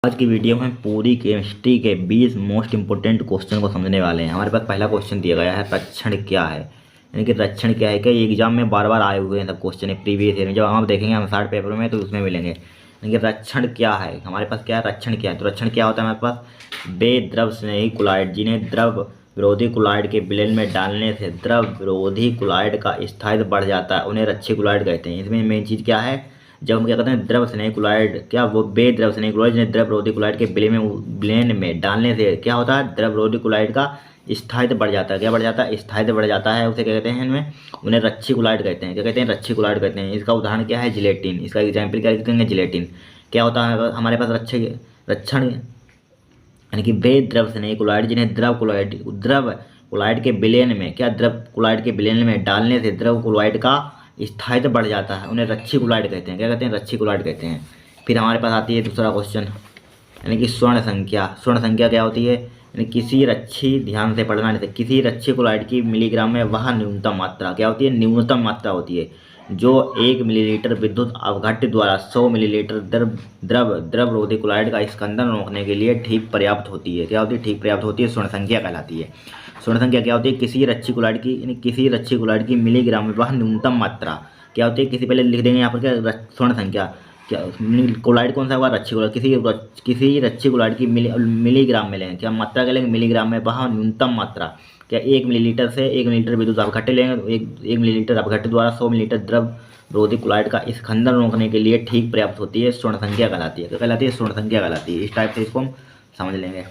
आज की वीडियो में पूरी केमिस्ट्री के 20 मोस्ट इंपोर्टेंट क्वेश्चन को समझने वाले हैं। हमारे पास पहला क्वेश्चन दिया गया है, रक्षण क्या है। यानी कि रक्षण क्या है, क्या ये एग्जाम में बार बार आए हुए हैं सब क्वेश्चन है प्रीवियस ईयर में, जब हम देखेंगे हम 60 पेपर में तो उसमें मिलेंगे। यानी कि रक्षण क्या है, हमारे पास क्या है, रक्षण क्या है। तो रक्षण क्या होता है हमारे पास, बेद्रव स्नेही कुलाइड जिन्हें द्रव विरोधी कुलाइड के विलयन में डालने से द्रव विरोधी कुलाइड का स्थायित्व बढ़ जाता है, उन्हें रक्षी कुलाइड कहते हैं। इसमें मेन चीज़ क्या है, जब हम क्या कहते हैं द्रव स्नेही कुलाइड, क्या वो बेद्रव स्नेही कुलाइड जिन्हें द्रव विरोधी कुलाइड के विलयन में डालने से क्या होता है, द्रव विरोधी कुलाइड का स्थायित्व बढ़ जाता है। क्या बढ़ जाता है, स्थायित्व बढ़ जाता है, उसे क्या कहते हैं, इनमें उन्हें रक्षी कुलाइड कहते हैं। क्या कहते हैं, रक्षी कुलाइड कहते हैं। इसका उदाहरण क्या है, जिलेटिन। इसका एग्जाम्पल क्या लिखते हैं, जिलेटिन। क्या होता है हमारे पास रक्षण, यानी कि बेद्रव स्नेही कुलाइड जिन्हें द्रव कुलाइड के विलयन में, क्या द्रव कुलाइड के विलयन में डालने से द्रव कुलाइड का स्थायित्व बढ़ जाता है, उन्हें रक्षी कुलाइड कहते हैं। क्या कहते हैं, रक्षी कुलाइड कहते हैं। फिर हमारे पास आती है दूसरा क्वेश्चन, यानी कि स्वर्ण संख्या। स्वर्ण संख्या क्या होती है, यानी किसी रक्षी, ध्यान से पढ़ना, नहीं किसी रक्षी कुलाइड की मिलीग्राम में वह न्यूनतम मात्रा क्या होती है, न्यूनतम मात्रा होती है जो 1 मिलीलीटर विद्युत अवघट्ट द्वारा 100 मिलीलीटर द्रव रोधी कुलाइड का स्कंदन रोकने के लिए ठीक पर्याप्त होती है। क्या होती है, ठीक पर्याप्त होती है, स्वर्ण संख्या कहलाती है। स्वर्ण संख्या क्या होती है, किसी रक्षी कुलाइड की, यानी किसी रक्षी कुलाइड की मिलीग्राम में वह न्यूनतम मात्रा क्या होती है, किसी पहले लिख देंगे यहाँ पर क्या, स्वर्ण संख्या। क्या कुलाइड कौन सा हुआ, रक्षी कुलाइड। किसी रक्षी कुलाइड की मिलीग्राम में लेंगे, क्या मात्रा क्या लेंगे, मिलीग्राम में वह न्यूनतम मात्रा क्या 1 मिलीलीटर से 1 मिलीलीटर विद्युत अवघट्ट लेंगे, तो 1 मिलीलीटर अवघट्ट द्वारा 100 मिलीलीटर द्रव विरोधी कुलाइड का स्कंदन रोकने के लिए ठीक पर्याप्त होती है, स्वर्ण संख्या कहलाती है। क्या कहलाती है, स्वर्ण संख्या कहलाती है। इस टाइप से इसको हम समझ लेंगे।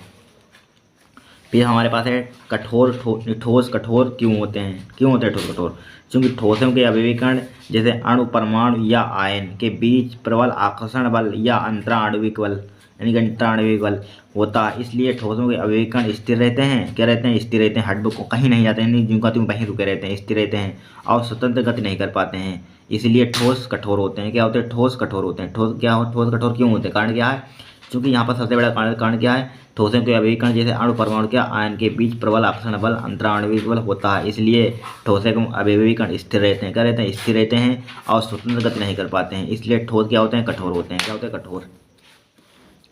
फिर हमारे पास है ठोस कठोर क्यों होते हैं, ठोस कठोर, क्योंकि ठोसों के अभिविकर्ण जैसे अणु परमाणु या आयन के बीच प्रबल आकर्षण बल या अंतराणविक बल, यानी कि अंतराणविक बल होता है, इसलिए ठोसों के अभिविकर्ण स्थिर रहते हैं। क्या रहते हैं, स्थिर रहते हैं, हट को कहीं नहीं जाते हैं, नहीं जिनका तुम वहीं रुके रहते हैं, स्थिर रहते हैं और स्वतंत्र गति नहीं कर पाते हैं, इसलिए ठोस कठोर होते हैं। क्या होते हैं, ठोस कठोर होते हैं। ठोस कठोर क्यों होते हैं, कारण क्या है, क्योंकि यहाँ पर सबसे बड़ा कारण क्या है, ठोसों के अभिकर्ण जैसे अणु परमाणु क्या आयन के बीच प्रबल आकर्षण बल अंतराणविक बल होता है, इसलिए ठोसों के अभिकर्ण स्थिर रहते हैं। क्या रहते हैं, स्थिर रहते हैं और स्वतंत्र गति नहीं कर पाते हैं, इसलिए ठोस क्या होते हैं, कठोर होते हैं। क्या होते हैं, कठोर।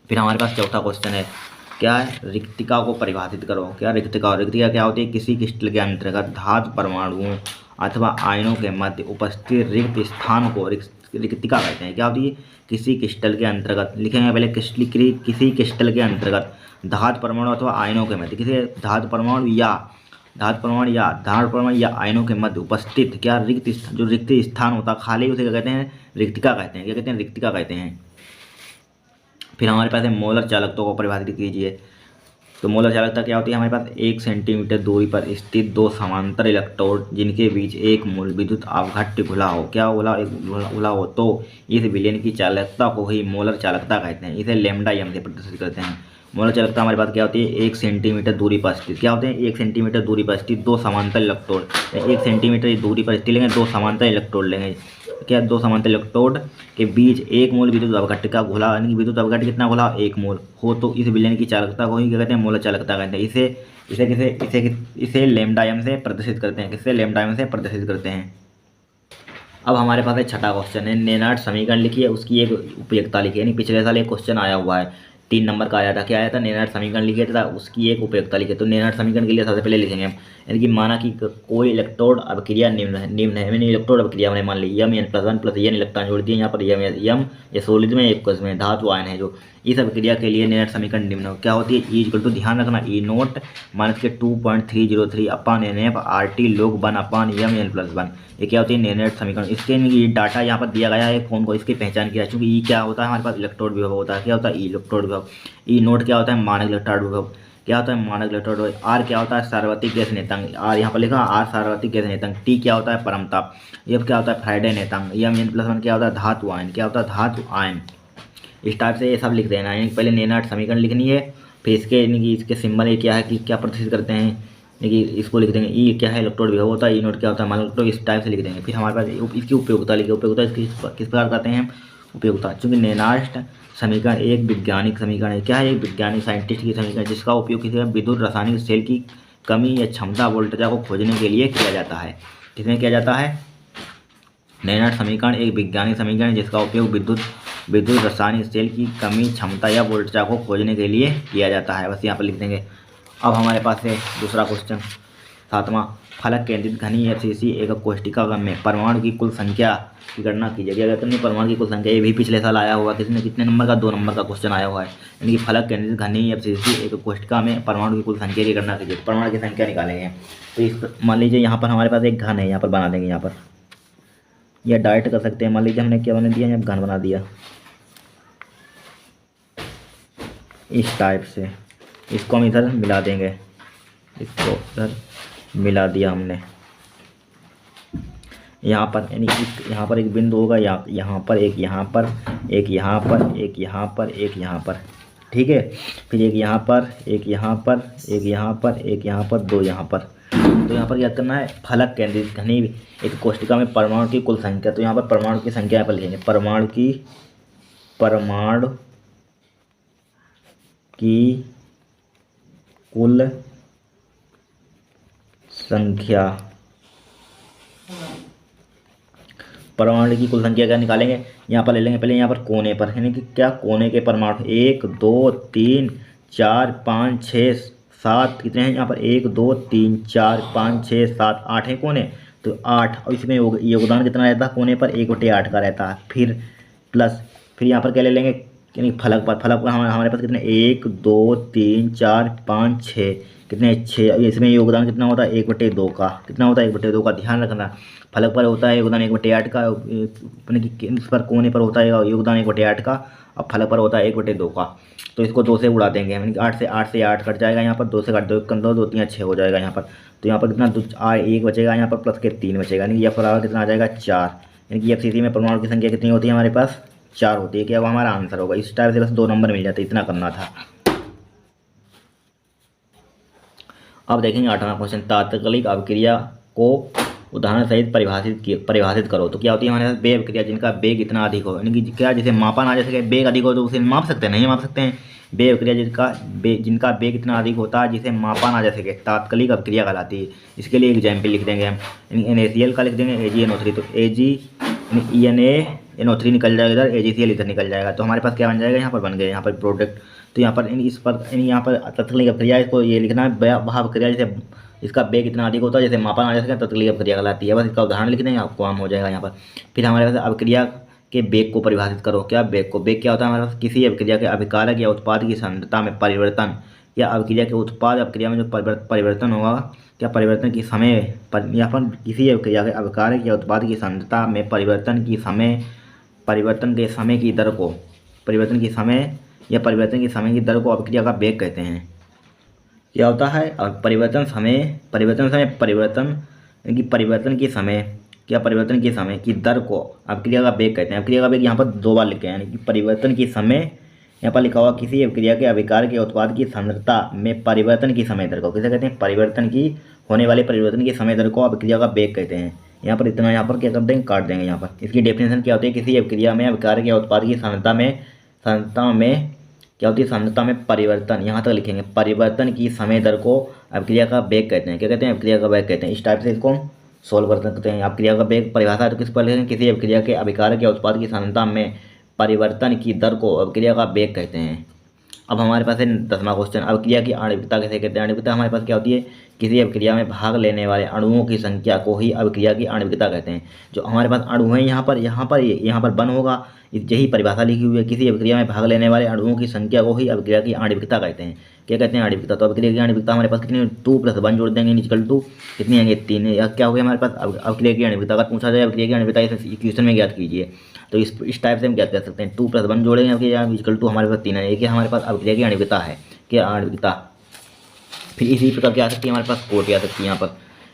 फिर हमारे पास चौथा क्वेश्चन है, क्या है, रिक्तिका को परिभाषित करो। क्या रिक्तिका क्या होती है, किसी क्रिस्टल के अंतर्गत धातु परमाणुओं अथवा आयनों के मध्य उपस्थित रिक्त स्थान को रिक्तिका कहते हैं। क्या होती है, किसी क्रिस्टल के अंतर्गत, लिखेंगे पहले किसी क्रिस्टल के अंतर्गत धातु परमाणु अथवा आयनों के मध्य, किसी धातु परमाणु या आयनों के मध्य उपस्थित क्या रिक्त, जो रिक्त स्थान होता है खाली, उसे क्या कहते हैं, रिक्तिका कहते हैं। क्या कहते हैं, रिक्तिका कहते हैं। फिर हमारे पास है मोलर चालकता को परिभाषित कीजिए। तो मोलर चालकता क्या होती है, हमारे पास 1 सेंटीमीटर दूरी पर स्थित 2 समांतर इलेक्ट्रोड जिनके बीच एक मूल विद्युत अवघट्ट घुला हो, क्या घुला हो, तो इस विलयन की चालकता को ही मोलर चालकता कहते हैं। इसे लैम्डा एम से प्रदर्शित करते हैं। मोलर चालकता हमारे पास क्या होती है, 1 सेंटीमीटर दूरी पर स्थित, क्या होते हैं, 1 सेंटीमीटर दूरी पर स्थित 2 समांतर इलेक्ट्रोड, 1 सेंटीमीटर दूरी पर स्थित लेंगे, 2 समांतर इलेक्ट्रोड लेंगे, क्या 2 समांतर इलेक्ट्रोड के बीच एक मोल विद्युत अवघट्ट का घुला, यानी कि विद्युत अवघट्ट कितना घुला, 1 मोल हो, तो इस विलयन की चालकता को ही क्या कहते हैं, मोलर चालकता कहते हैं। इसे लैम्डा एम से प्रदर्शित करते हैं। किससे, लैम्डा एम से प्रदर्शित करते हैं। अब हमारे पास एक छठा क्वेश्चन है, नेनार्ड समीकरण लिखिए, उसकी एक उपयोगिता लिखिए। यानी पिछले साल एक क्वेश्चन आया हुआ है, 3 नंबर का आया था। क्या आया था, नेनार्ड समीकरण लिखिए तथा उसकी एक उपयोगिता लिखिए। तो नेनार्ड समीकरण के लिए सबसे पहले लिखेंगे हम, यानी कि माना कि कोई इलेक्ट्रोड अभिक्रिया निम्न है, मैंने इलेक्ट्रोड अभिक्रिया मैंने मान ली Mn+1 प्लस n इलेक्ट्रॉन जोड़ दिए यहाँ पर, यम ये सॉलिड में एक में धातु आयन है, जो इस अभिक्रिया के लिए नेनार्ड समीकरण निम्न हो। क्या होती है, E ध्यान रखना, E0 माइनस के 2.303 अपान NF RT log 1 अपान Mn+1, ये क्या होती है, नेनार्ड समीकरण। इसके डाटा यहाँ पर दिया गया है, कौन को इसकी पहचान किया, क्योंकि ई क्या होता है, हमारे पास इलेक्ट्रोड विभव होता है। क्या होता है, इलेक्ट्रोड विभव। E0 क्या होता है, मानक इलेक्ट्रोड विभव। क्या होता है, मानक इलेक्ट्रोड विभव। आर क्या होता है, सार्वत्रिक गैस नेतांक, आर यहाँ पर लिखा, आर सार्वत्रिक गैस नेतांक। टी क्या होता है, परमताप। एफ क्या होता है, फ्राइडे नेतांक। Mn+1 क्या होता है, धातु आयन। क्या होता है, धातु आयन। इस टाइप से ये सब लिख देना है। पहले नेनार्ड समीकरण लिखनी है, फिर इसके सिंबल ये क्या है, कि क्या प्रदर्शित करते हैं, कि इसको लिख देंगे। ई क्या है, इलेक्ट्रोड विभव होता है, E0 क्या होता है, मानक इलेक्ट्रोड, इस टाइप से लिख देंगे। फिर हमारे पास इसकी उपयोगिता लिखिए। उपयोगिता इसकी किस प्रकार करते हैं, उपयोगिता, चूँकि नेनार्ड समीकरण एक वैज्ञानिक समीकरण है। क्या है, एक वैज्ञानिक साइंटिस्ट की समीकरण, जिसका उपयोग किसी विद्युत रासायनिक सेल की कमी या क्षमता वोल्टेज को खोजने के लिए किया जाता है। किसमें किया जाता है, नेनार्ड समीकरण एक वैज्ञानिक समीकरण जिसका उपयोग विद्युत विद्युत रासायनिक सेल की कमी क्षमता या वोल्टता को खोजने के लिए किया जाता है। बस यहाँ पर लिख देंगे। अब हमारे पास है दूसरा क्वेश्चन, 7वां, फलक केंद्रित घनी FCC एक कोष्ठिका में परमाणु की कुल संख्या की गणना कीजिए। क्या कहते हैं परमाणु की कुल संख्या, ये भी पिछले साल आया हुआ, कितने कितने नंबर का, 2 नंबर का क्वेश्चन आया हुआ है। यानी कि फलक केंद्रित घनी FCC एक कोष्ठिका में परमाणु की कुल संख्या की गणना कीजिए। परमाणु की संख्या निकालेंगे। तो इस मान लीजिए यहाँ पर हमारे पास एक घन है, यहाँ पर बना देंगे, यहाँ पर या डायरेक्ट कर सकते हैं। मान लीजिए हमने क्या बना दिया, यहाँ घन बना दिया इस टाइप से, इसको हम इधर मिला देंगे, इसको इधर मिला दिया हमने। यहाँ पर यानी यहाँ पर एक बिंदु होगा, यहाँ पर एक, यहाँ पर एक, यहाँ पर एक, यहाँ पर एक, यहाँ पर, ठीक है। फिर एक यहाँ पर, एक यहाँ पर, एक यहाँ पर, एक यहाँ पर, 2 यहाँ पर। तो यहाँ पर क्या करना है, फलक केंद्रित घनी एक कोष्ठिका में परमाणु की कुल संख्या। तो यहाँ पर परमाणु की संख्या यहाँ पर लिखेंगे, परमाणु की कुल संख्या, परमाणु की कुल संख्या क्या निकालेंगे, यहाँ पर ले लेंगे पहले यहाँ पर कोने पर, यानी कि क्या कोने के परमाणु 1 2 3 4 5 6 7 कितने हैं यहाँ पर, 1 2 3 4 5 6 7 8 है कोने। तो 8, और इसमें योगदान कितना रहता है कोने पर, 1/8 का रहता है। फिर प्लस, फिर यहाँ पर क्या ले लेंगे, यानी फलक पर हमारे पास कितने, 1 2 3 4 5 6 कितने, 6। इसमें योगदान कितना होता है, 1/2 का, कितना होता है, 1/2 का। ध्यान रखना, फलक पर होता है योगदान 1/8 का, अपने इस पर कोने पर होता है योगदान 1/8 का, और फलक पर होता है 1/2 का। तो इसको 2 से उड़ा देंगे, यानी 8 से 8 कट जाएगा, यहाँ पर 2 से कट 2 2 3 6 हो जाएगा यहाँ पर। तो यहाँ पर कितना 1 बचेगा, यहाँ पर प्लस के 3 बचेगा, यानी यह बराबर कितना आ जाएगा 4। यानी कि FCC में परमाणु की संख्या कितनी होती है हमारे पास, 4 होती है। क्या वो हमारा आंसर होगा। इस टाइप से बस 2 नंबर मिल जाते, इतना करना था। अब देखेंगे 8वां क्वेश्चन, तात्कालिक अभिक्रिया को उदाहरण सहित परिभाषित करो। तो क्या होती है हमारे पास, वे अभिक्रिया जिनका वेग इतना अधिक हो, यानी कि क्या जैसे मापा ना, जैसे वेग अधिक हो तो उसे माप सकते हैं, नहीं माप सकते हैं। वे अभिक्रिया जिनका वेग इतना अधिक होता है जिसे मापा ना जा सके, तात्कालिक अभिक्रिया कहलाती है। इसके लिए एग्जाम्पल लिख देंगे हम, NaCl का लिख देंगे, AgNO3। तो AgNA निकल जाएगा इधर, AgCl इधर निकल जाएगा। तो हमारे पास क्या बन जाएगा, यहाँ पर बन गया यहाँ पर प्रोडक्ट। तो यहाँ पर यहाँ पर तात्कालिक अभिक्रिया, इसको ये लिखना है, वह अभिक्रिया जैसे इसका वेग इतना अधिक होता है जैसे मापा ना जा सके, तात्कालिक अभिक्रिया कहलाती है। बस इसका उदाहरण लिख देंगे, आपको काम हो जाएगा यहाँ पर। फिर हमारे पास अभिक्रिया के वेग को परिभाषित करो। क्या वेग को, वेग क्या होता है हमारे पास, किसी अभिक्रिया के अभिकारक या उत्पाद की सांद्रता में परिवर्तन, या अभिक्रिया के उत्पाद अभिक्रिया में जो परिवर्तन होगा, क्या परिवर्तन की समय या फिर किसी अभिक्रिया के अभिकारक या उत्पाद की सांद्रता में परिवर्तन के समय की दर को, परिवर्तन की समय की दर को अभिक्रिया का वेग कहते हैं। क्या होता है, और परिवर्तन की समय की दर को अभिक्रिया का वेग कहते हैं। अभिक्रिया का वेग यहाँ पर 2 बार लिखे हैं, यानी कि परिवर्तन की समय, यहाँ पर लिखा हुआ किसी अभिक्रिया के अभिकारक के उत्पाद की सांद्रता में परिवर्तन की समय दर को किसे कहते हैं, होने वाले परिवर्तन की समय दर को अभिक्रिया का वेग कहते हैं। यहाँ पर इतना, यहाँ पर क्या कर देंगे, काट देंगे यहाँ पर। इसकी डेफिनेशन क्या होती है, किसी अभिक्रिया में अभिकारक या उत्पाद की सांद्रता में क्या होती है, सांद्रता में परिवर्तन, यहाँ तक लिखेंगे, परिवर्तन की समय दर को अभिक्रिया का वेग कहते हैं। क्या कहते हैं, अभिक्रिया का वेग कहते हैं। इस टाइप से इसको सोल्व कर सकते हैं। अभिक्रिया का वेग परिभाषा तो किस पर लिखेंगे, किसी अभिक्रिया के अभिकारक या उत्पाद की सांद्रता में परिवर्तन की दर को अभिक्रिया का वेग कहते हैं। अब हमारे पास है 10वां क्वेश्चन, अभिक्रिया की आणविकता कैसे कहते हैं। आणविकता हमारे पास क्या होती है, किसी अभिक्रिया में भाग लेने वाले अणुओं की संख्या को ही अभिक्रिया की आणविकता कहते हैं। जो हमारे पास अणु हैं यहाँ पर बन होगा, यही परिभाषा लिखी हुई है, किसी अभिक्रिया में भाग लेने वाले अणुओं की संख्या को ही अभिक्रिया की आणविकता कहते हैं। क्या कहते हैं, आणविकता। तो अभिक्रिया की आणविकता हमारे पास कितनी, 2 + 1 जोड़ देंगे, इक्वल टू कितनी आएंगे, 3। या क्या हो गया हमारे पास, अभिक्रिया की आणविकता। अगर पूछा जाए अभिक्रिया की आणविकता इस इक्वेशन में ज्ञात कीजिए, तो इस टाइप से हम ज्ञात कर सकते हैं। 2 + 1 जोड़ेंगे, इक्वल टू हमारे पास 3 है। एक हमारे पास अभिक्रिया की आणविकता है, क्या आणविकता। फिर इसी प्रकार क्या आ सकती है हमारे पास, कोटि आ सकती है यहाँ पर,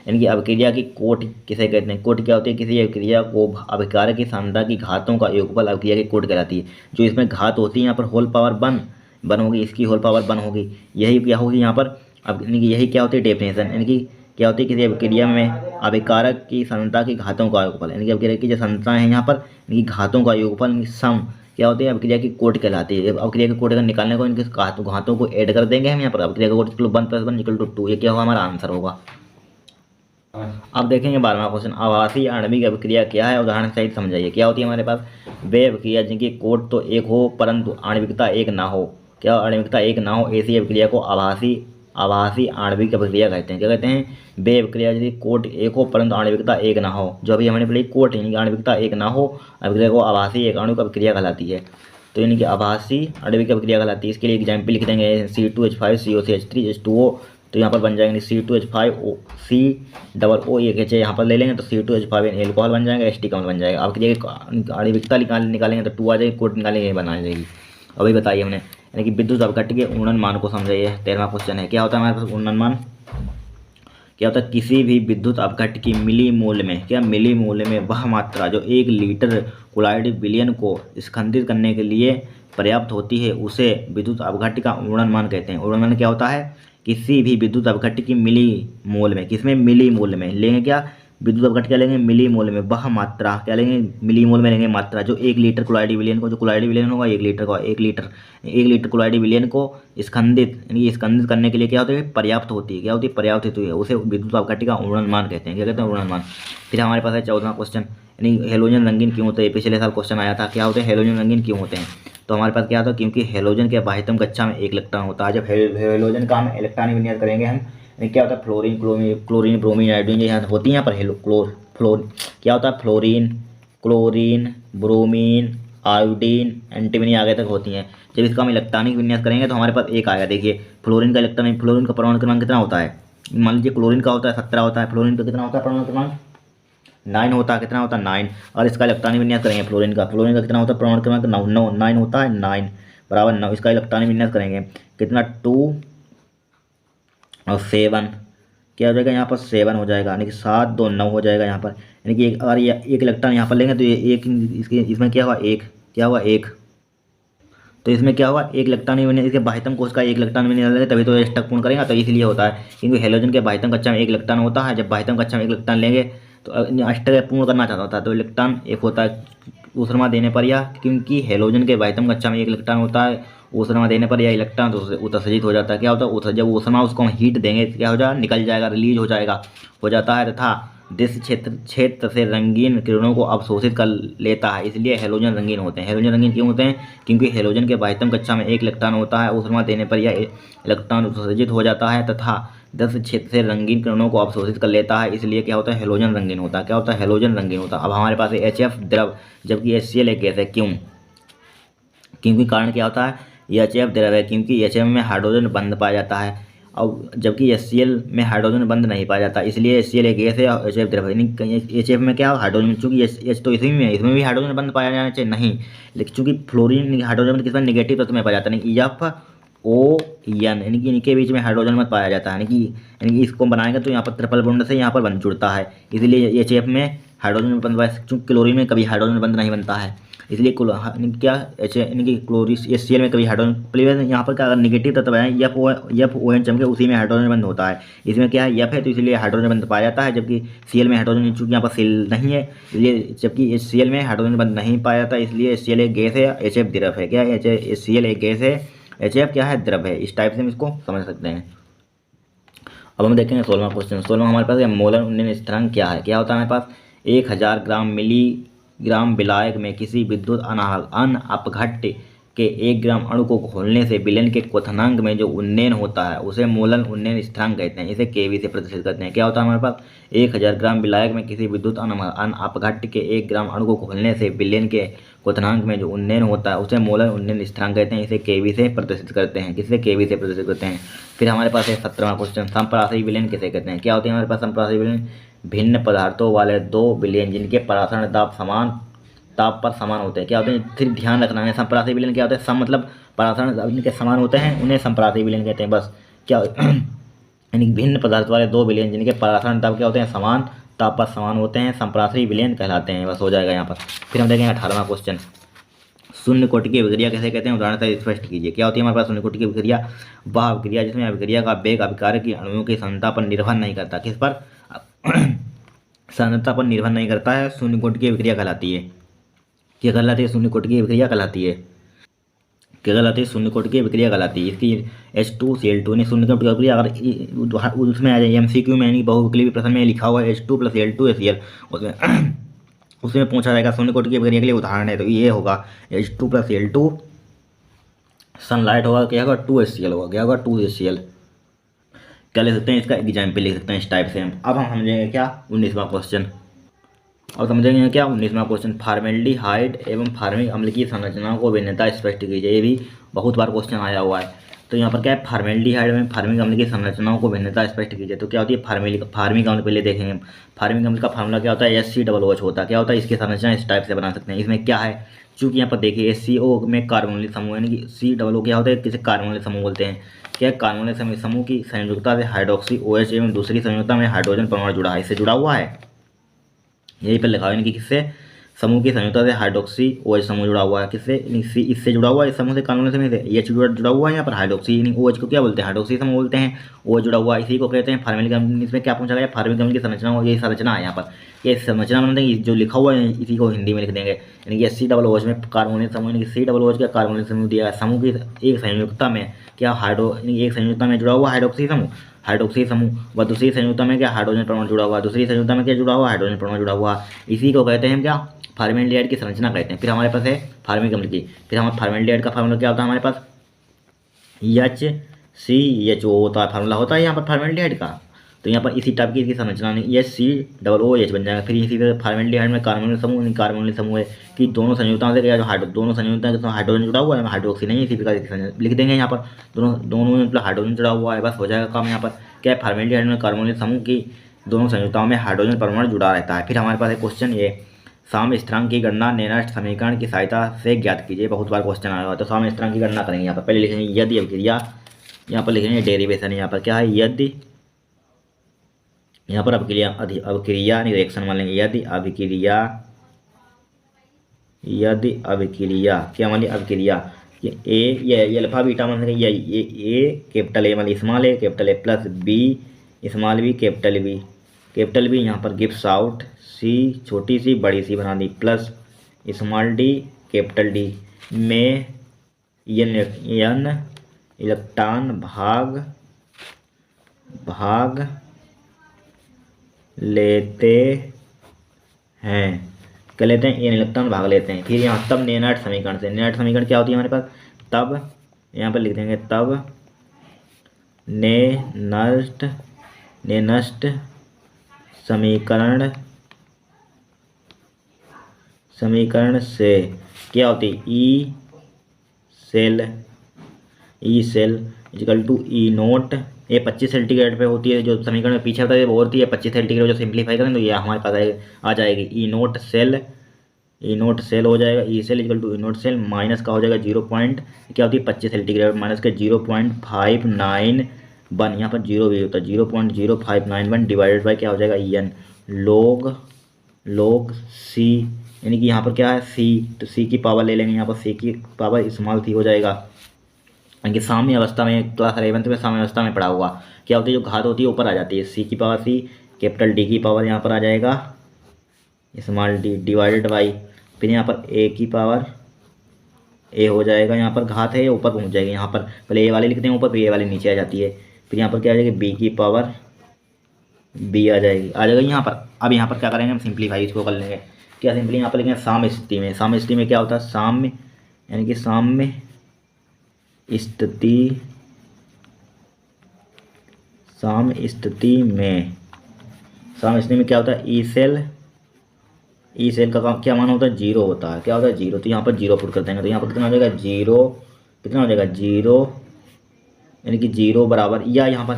यानी कि अभिक्रिया की कोटि किसे कहते हैं। कोटि क्या होती है, किसी अभिक्रिया को अभिकारक की सांद्रता की घातों का योगफल अभिक्रिया की कोटि कहलाती है। जो इसमें घात होती है यहाँ पर होल पावर 1 होगी, इसकी होल पावर 1 होगी, यही क्या होगी यहाँ पर। अब यानी कि यही क्या होती है डेफिनेशन, यानी कि क्या होती है, किसी अभिक्रिया में अभिकारक की सांद्रता की घातों का योगफल, यानी कि अभिक्रिया की जो सांद्रता है यहाँ पर, यानी कि घातों का योगफल सम क्या होती है, अभिक्रिया की कोटि कहलाती है। अभिक्रिया की कोटि का निकालने को इनके घातों को ऐड कर देंगे हम यहाँ पर, अभिक्रिया का कोटि +1 + 1 = 2। ये क्या होगा, हमारा आंसर होगा। अब देखेंगे 12वां क्वेश्चन, आभासी आणविक अभिक्रिया क्या है, उदाहरण सहित समझाइए। क्या होती है हमारे पास, वे अभिक्रिया जिनकी कोड तो एक हो परंतु आणविकता एक ना हो। क्या आणविकता एक ना हो, ऐसी अभिक्रिया को आभासी आभासी आणविक अभिक्रिया कहते हैं। क्या कहते हैं, वे अभिक्रिया जिनकी कोड एक हो परंतु आणविकता एक ना हो। जो अभी हमने पढ़ी कोड यानी कि आणविकता एक ना हो, अभिक्रिया को आभासी एक आणविक अभिक्रिया कहलाती है। तो यानी कि आभासी आणविक अभिक्रिया कहलाती है। इसके लिए एग्जाम्पल लिख देंगे, C2H5COCH3H2O। तो यहाँ पर बन जाएंगे C2H5O C एक H यहाँ पर ले लेंगे तो C2H5 एल्कोहल बन जाएगा, H कमल बन जाएगा। अब आणविकता निकालेंगे तो 2 आ जाएगी, कोड निकालेंगे बना जाएगी। अभी बताइए हमने, यानी कि विद्युत अपघट्ट के उन्नयन मान को समझाइए। 13वां क्वेश्चन है, क्या होता है हमारे पास उन्नयन मान, क्या होता है, किसी भी विद्युत अपघट्ट की मिली मूल में, क्या मिली मूल में वह मात्रा जो 1 लीटर कोलॉइड विलयन को स्खंदित करने के लिए पर्याप्त होती है उसे विद्युत अपघट्ट का उन्नयन मान कहते हैं। उन्नयन मान क्या होता है, किसी भी विद्युत अपघट्ट की मिली मोल में, किसमें, मिली मोल में लेंगे, क्या विद्युत अपघट्ट क्या लेंगे, मिली मोल में वह मात्रा, क्या लेंगे, मिली मोल में लेंगे मात्रा जो 1 लीटर कोलॉइड विलयन को, जो कोलॉइड विलयन होगा 1 लीटर का, 1 लीटर कोलॉइड विलयन को स्खंदित यानी स्खंदित करने के लिए क्या होता है, पर्याप्त होती है। क्या होती है, पर्याप्त हेतु है, उसे विद्युत अपघट्ट का उन्नयन मान कहते हैं। क्या कहते हैं, उन्नयन मान। फिर हमारे पास है 14वां क्वेश्चन, यानी हेलोजन रंगीन क्यों होते हैं। पिछले साल क्वेश्चन आया था, क्या होते हैं हेलोजन रंगीन क्यों होते हैं। तो हमारे पास क्या होता है, क्योंकि हेलोजन के बाह्यतम कक्षा में 1 इलेक्ट्रॉन होता है। जब हेलोजन का हम इलेक्ट्रॉनिक विन्यास करेंगे हम, यानी क्या होता है, क्लोरीन ब्रोमीन नाइट्रोजन यहाँ होती है, यहाँ पर क्या होता है, fluorine, chlorine, bromine, iodine, antimony आगे तक होती हैं। जब इसका हम इलेक्ट्रॉनिक विन्यास करेंगे तो हमारे पास एक आएगा। देखिए फ्लोरीन का फ्लोरीन का परमाणु क्रमांक कितना होता है, मान लीजिए क्लोरीन का होता है 17 होता है, फ्लोरीन का कितना होता है परमाणु क्रमांक 9 होता है, कितना होता है 9। और इसका इलेक्ट्रॉनिक विन्यास करेंगे फ्लोरीन का कितना होता है परमाणु क्रमांक 9 होता है, 9 बराबर 9। इसका इलेक्ट्रॉनिक विन्यास करेंगे कितना, 2 और 7, क्या हो जाएगा यहाँ पर 7 हो जाएगा, यानी कि 7 2 9 हो जाएगा यहाँ पर। यानी कि अगर ये 1 इलेक्ट्रॉन यहाँ पर लेंगे तो ये एक इसमें क्या हुआ एक, तो इसमें क्या हुआ, 1 इलेक्ट्रॉन ही इसके बाह्यतम कोश का 1 इलेक्ट्रॉन भी नहीं लगेगा तभी तो स्टक पूर्ण करेगा। तो इसलिए होता है क्योंकि हेलोजन के बाह्यतम कक्षा में 1 इलेक्ट्रॉन होता है। जब बाह्यतम कक्षा में 1 इलेक्ट्रॉन लेंगे तो अष्टक पूर्ण करना चाहता था तो इलेक्ट्रॉन 1 होता है ऊष्मा देने पर, या क्योंकि हेलोजन के बाह्यतम कक्षा में 1 इलेक्ट्रॉन होता है, ऊष्मा देने पर या इलेक्ट्रॉन तो उत्सर्जित हो जाता है। क्या होता है, जब ऊष्मा उसको हम हीट देंगे क्या हो जाएगा, निकल जाएगा, रिलीज हो जाता है तथा जिस क्षेत्र से रंगीन किरणों को अवशोषित कर लेता है, इसलिए हेलोजन रंगीन होते हैं। हेलोजन रंगीन क्यों होते हैं, क्योंकि हेलोजन के बाह्यतम कक्षा में 1 इलेक्ट्रॉन होता है, ऊष्मा देने पर यह इलेक्ट्रॉन उत्सर्जित हो जाता है तथा 10 क्षेत्र से रंगीन किरणों को अवशोषित कर लेता है, इसलिए क्या होता है, हेलोजन रंगीन होता है। क्या होता है, हेलोजन रंगीन होता है। अब हमारे पास है HF द्रव जबकि HCl एक गैस है, क्यों, क्योंकि कारण क्या होता है, HF द्रव है क्योंकि HF में हाइड्रोजन बंध पाया जाता है और जबकि HCl में हाइड्रोजन बंध नहीं पाया जाता, इसलिए HCl एक गैस है और HF द्रव है। HF में क्या हाइड्रोजन, चूंकि H तो इसमें भी हाइड्रोजन बंध पाया जाना चाहिए नहीं, लेकिन चूंकि फ्लोरीन हाइड्रोजन किसमें निगेटिव तत्व में पाया जाता है, यानी FON, यानी कि इनके बीच में हाइड्रोजन मत पाया जाता है, यानी कि इसको बनाएंगे तो यहाँ पर ट्रिपल बॉन्ड से यहाँ पर बंध जुड़ता है, इसलिए HF में हाइड्रोजन बंध पाया, चूँकि क्लोरीन में कभी हाइड्रोजन बंध नहीं बनता है, इसलिए क्या यानी कि क्लोरिस HCl में कभी हाइड्रोजन प्लेस यहाँ पर क्या अगर निगेटिव तत्व है FON चमके उसी में हाइड्रोजन बंध होता है। इसमें क्या है F है तो इसलिए हाइड्रोजन बंध पाया जाता है, जबकि Cl में हाइड्रोजन चूँकि यहाँ पर सेल नहीं है इसलिए, जबकि HCl में हाइड्रोजन बंध नहीं पाया जाता, इसलिए HCl एक गैस है, HF द्रव है। क्या है, HCl एक गैस है, HF क्या है, द्रव है। इस टाइप से हम इसको समझ सकते हैं। अब हम देखेंगे 16वां क्वेश्चन। 16वां हमारे पास मोलर उन्नयन स्थिरांक क्या है। क्या होता है हमारे पास, 1000 ग्राम मिलीग्राम विलायक में किसी विद्युत अपघट्ट के 1 ग्राम अणु को घोलने से विलयन के क्वथनांक में जो उन्नयन होता है उसे मोलर उन्नयन स्थिरांक कहते हैं। इसे केवी से प्रदर्शित करते हैं। क्या होता है हमारे पास, 1000 ग्राम विलायक में किसी विद्युत अपघट्ट के 1 ग्राम अणु को घोलने से विलयन के क्वथनांक में जो उन्नयन होता है उसे मोलर उन्नयन स्थिरांक कहते हैं। इसे केवी से प्रदर्शित करते हैं। किससे, केवी से प्रदर्शित करते हैं। फिर हमारे पास है 17वां क्वेश्चन, समप्रासी विलयन किसे कहते हैं। क्या होते हैं हमारे पास समप्रासी विलयन, भिन्न पदार्थों वाले 2 विलयन जिनके परासरण ताप पर समान होते हैं। क्या होते हैं, फिर ध्यान रखना है, समप्रासी विलयन क्या होते हैं, सम मतलब परासरण जिनके समान होते हैं उन्हें समप्रासी विलयन कहते हैं। बस क्या यानी भिन्न पदार्थ वाले 2 विलयन जिनके परासरण ताप क्या होते हैं, समान ताप पर समान होते हैं, समप्रासी विलयन कहलाते हैं। बस हो जाएगा यहाँ पर। फिर हम देखेंगे 18वां क्वेश्चन, शून्य कोटि की अभिक्रिया कैसे कहते हैं, उदाहरण से स्पष्ट कीजिए। क्या होती है हमारे पास शून्य कोटि की अभिक्रिया, वह अभिक्रिया जिसमें अभिक्रिया का वेग अभिकारक की अणुओं की सांद्रता पर निर्भर नहीं करता। किस पर, सांद्रता पर निर्भर नहीं करता है, शून्य कोटि की अभिक्रिया कहलाती है। क्या कहलाती है, शून्य कोटि की अभिक्रिया कहलाती है। क्या कहलाती है, शून्य कोटि की अभिक्रिया कहलाती है। इसकी H2Cl2 यानी शून्य कोटि की अभिक्रिया अगर उसमें आ जाए MCQ में यानी बहुविकल्पी प्रश्न में लिखा हुआ है H2+Cl2HCl, उसमें उसमें पूछा जाएगा शून्य कोटि की अभिक्रिया के लिए उदाहरण है, तो ये होगा H2+Cl2, सनलाइट होगा, क्या होगा 2HCl होगा, क्या होगा 2HCl। क्या लिख सकते हैं, इसका एग्जाम्पल लिख सकते हैं इस टाइप से हम। अब हम समझेंगे क्या 19वां क्वेश्चन। और समझेंगे क्या 19वां क्वेश्चन, फॉर्मेल्डिहाइड एवं फार्मिक अम्ल की संरचनाओं को भिन्नता स्पष्ट कीजिए। ये भी बहुत बार क्वेश्चन आया हुआ है। तो यहाँ पर क्या है, फॉर्मेल्डिहाइड एवं फार्मिक अम्ल की संरचनाओं को भिन्नता स्पष्ट कीजिए। तो क्या होती है फार्मिक अम्ल, पहले देखेंगे। फार्मिक अम्ल का फार्मूला क्या होता है, HCOOH होता है। क्या होता है, इसकी संरचना इस टाइप से बना सकते हैं। इसमें क्या है, चूंकि यहाँ पर देखिए HCO में कार्बोनिल समूह, यानी कि COO क्या होता है, किसे कार्बोनिल समूह बोलते हैं। क्या कार्बोनिल समूह की संयुक्ता से हाइड्रोक्सी OH एवं दूसरी संयुक्ता में हाइड्रोजन परमाणु जुड़ा है, इससे जुड़ा हुआ है। यही पर लिखा हुआ है कि किससे, समूह की संयुक्ता से हाइड्रोक्सी OH समूह जुड़ा हुआ है। किससे, इससे जुड़ा हुआ है, इस समूह से कार्बोनिल समूह से H जुड़ा हुआ है। यहाँ पर हाइड्रोक्सी यानी OH को क्या बोलते हैं, हाइड्रोक्सी समूह बोलते हैं। OH जुड़ा हुआ है, इसी को कहते हैं फार्मिक अम्ल। इसमें क्या पूछा गया, फार्मिक अम्ल की संरचना, ये संरचना है। यहाँ पर ये संरचना बना देंगे, जो लिखा हुआ है इसी को हिंदी में लिख देंगे। यानी कि HCOOH में कार्बोनिल समूह, यानी कि COOH का कार्बोनिल समूह दिया है। समूह की एक संयुक्ता में क्या एक संयुक्ता में जुड़ा हुआ हाइड्रोक्सी समूह व दूसरी संयुक्ता में क्या हाइड्रोजन परमाणु जुड़ा हुआ, दूसरी संयुक्ता में क्या जुड़ा हुआ, हाइड्रोजन परमाणु जुड़ा हुआ। इसी को कहते हैं क्या, फॉर्मेल्डिहाइड की संरचना कहते हैं। फिर हमारे पास है फार्मिक अम्ल की। फिर हमारे फॉर्मेल्डिहाइड का फार्मूला क्या होता है, हमारे पास HCHO होता है, फार्मूला होता है यहाँ पर फॉर्मेल्डिहाइड का। तो यहाँ पर इसी टाइप की इसकी संरचना नहीं, HCOOH बन जाएगा। फिर इसी तरह फॉर्मेल्डिहाइड में कार्बोनिल समूह है कि दोनों संयुक्ताओं से क्या, दोनों संयुक्ताओं के साथ हाइड्रोजन जुड़ा हुआ है, हाइड्रोक्सी नहीं है, इसी प्रकार की लिख देंगे यहाँ पर। दोनों में मतलब हाइड्रोजन जुड़ा हुआ है, बस हो जाएगा काम। यहाँ पर क्या है, फॉर्मेल्डिहाइड में कार्बोनिल समूह की दोनों संयुक्ताओं में हाइड्रोजन परमाणु जुड़ा रहता है। फिर हमारे पास एक क्वेश्चन, ये साम स्थिरांक की गणना नेनस्ट समीकरण की सहायता से ज्ञात कीजिए। बहुत बार क्वेश्चन आया हुआ है। तो साम स्थिरांक की गणना करेंगे। यहाँ पर पहले लिखेंगे यदि अभिक्रिया, यहाँ पर लिखेंगे डेरिवेशन। यहाँ पर क्या है, यदि, यहाँ पर अभिक्रिया रिएक्शन मान लेंगे। यदि अभिक्रिया क्या मान लिया, अभिक्रिया ये अल्फा बीटा मान लेंगे। ये ए कैपिटल ए मान small a capital A plus B small b capital B यहाँ पर गिव्स आउट सी छोटी सी बड़ी सी बना दी plus small D capital D में n इलेक्ट्रॉन भाग लेते हैं, क्या लेते हैं, n इलेक्ट्रॉन भाग लेते हैं। फिर यहाँ तब नेनस्ट समीकरण से, नेनस्ट समीकरण क्या होती है हमारे पास, तब यहाँ पर लिख देंगे तब नेनस्ट समीकरण से क्या होती है, E cell equal to E naught. ये 25 सेंटीग्रेड पे होती है, जो समीकरण में पीछे होता है वो होती है 25 सेंटीग्रेड। जो सिंप्लीफाई करें तो ये हमारे पास आ जाएगी ई नोट सेल हो जाएगा। E cell equal to E naught cell minus का हो जाएगा 0 पॉइंट क्या होती है 25 सेंटीग्रेड माइनस के 0.591। यहाँ पर जीरो भी होता है 0.0591 डिवाइडेड बाई क्या हो जाएगा एन log सी, यानी कि यहाँ पर क्या है सी, तो सी की पावर ले लेंगे। यहाँ पर सी की पावर स्मॉल सी हो जाएगा। यानी कि साम्य अवस्था में क्लास 11th में साम्य अवस्था में पढ़ा हुआ क्या होती है, जो घात होती है ऊपर आ जाती है। सी की पावर सी, कैपिटल डी की पावर यहाँ पर आ जाएगा स्मॉल डी डिवाइडेड बाई, फिर यहाँ पर ए की पावर ए हो जाएगा। यहाँ पर घात है ऊपर पहुँच जाएगी। यहाँ पर पहले ए वाली लिखते हैं ऊपर, फिर ए वाली नीचे आ जाती है। फिर यहाँ पर क्या आ जाएगी बी की पावर बी आ जाएगा यहाँ पर। अब यहाँ पर क्या करेंगे हम, सिंप्लीफाई इसको कर लेंगे। क्या सिंपली यहाँ पर लिखेंगे साम्य स्थिति में। साम्य स्थिति में क्या होता है, साम्य यानी कि साम्य स्थिति में क्या होता है, ई सेल का क्या मान होता है, जीरो होता है। क्या होता है, जीरो। तो यहाँ पर जीरो पुट कर देंगे। तो यहाँ पर कितना हो जाएगा, जीरो, कितना हो जाएगा जीरो, यानी कि जीरो बराबर, या यहाँ पर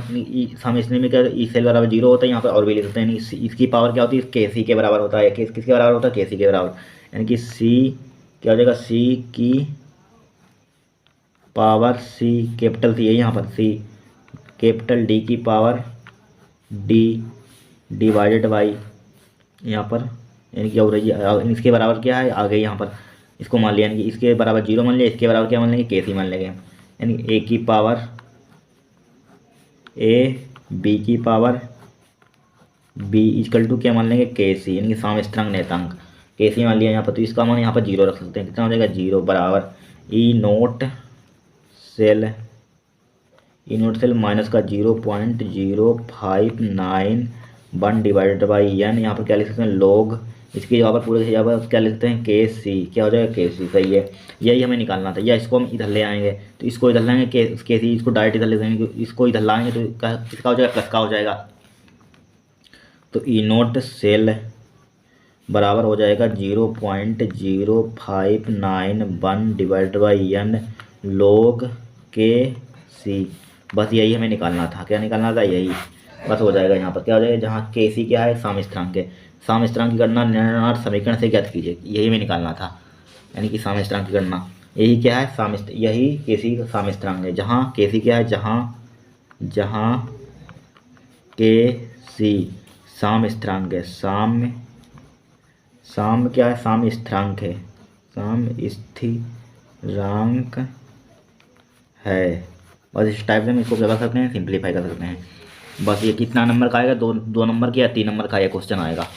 साम्य स्थिति में क्या ई सेल बराबर जीरो होता है। यहाँ पर और भी लिख सकते हैं, यानी इसकी पावर क्या होती है, के सी के बराबर होता है। किसके बराबर होता है, के सी के बराबर। यानी कि सी क्या हो जाएगा, सी की पावर सी कैपिटल सी है यहाँ पर, सी कैपिटल डी की पावर डी डिवाइडेड बाई यहाँ पर, यानी क्या हो रही है, इसके बराबर क्या है आगे यहाँ पर इसको मान लिया, यानी कि इसके बराबर जीरो मान लिया, इसके बराबर क्या मान लेंगे, के सी मान लेंगे। यानी ए की पावर ए बी की पावर बी इक्वल टू क्या मान लेंगे, के सी, यानी कि साम्य स्थिरांक नेतांक के सी मान लिया यहाँ पर। तो इसका मान यहाँ पर जीरो रख सकते हैं। कितना हो जाएगा, जीरो बराबर ई नोट सेल इनोट सेल माइनस का 0.0591 डिवाइडेड बाई एन, यहाँ पर क्या लिख सकते हैं लॉग, इसकी जगह पर पूरे जगह पर क्या लिखते हैं के सी, क्या हो जाएगा के सी, सही है। यही हमें निकालना था, या इसको हम इधर ले आएंगे तो इसको इधर लाएंगे के सी, इसको डायरेक्ट इधर ले जाएंगे, इसको इधर लाएंगे तो किसका हो जाएगा प्लस का हो जाएगा। तो ई नोट सेल बराबर हो जाएगा 0.0591 डिवाइड बाई एन लॉग के सी। बस यही हमें निकालना था, क्या निकालना था यही, बस हो जाएगा। यहाँ पर क्या हो जाएगा, जहाँ के सी क्या है साम स्थिरांक है, साम स्थिरांक की गणना निर्णायक समीकरण से ज्ञात कीजिए, यही हमें निकालना था। यानी कि साम स्थिरांक की गणना यही क्या है यही के सी का साम स्थिरांक है, जहाँ के सी क्या है, जहाँ के सी साम स्थिरांक है, साम क्या है साम स्थिरांक है, साम स्थिरांक है। बस इस टाइप से हम इसको क्या कर सकते हैं, सिंप्लीफाई कर सकते हैं। बस ये कितना नंबर का आएगा, दो नंबर का या 3 नंबर का ये क्वेश्चन आएगा।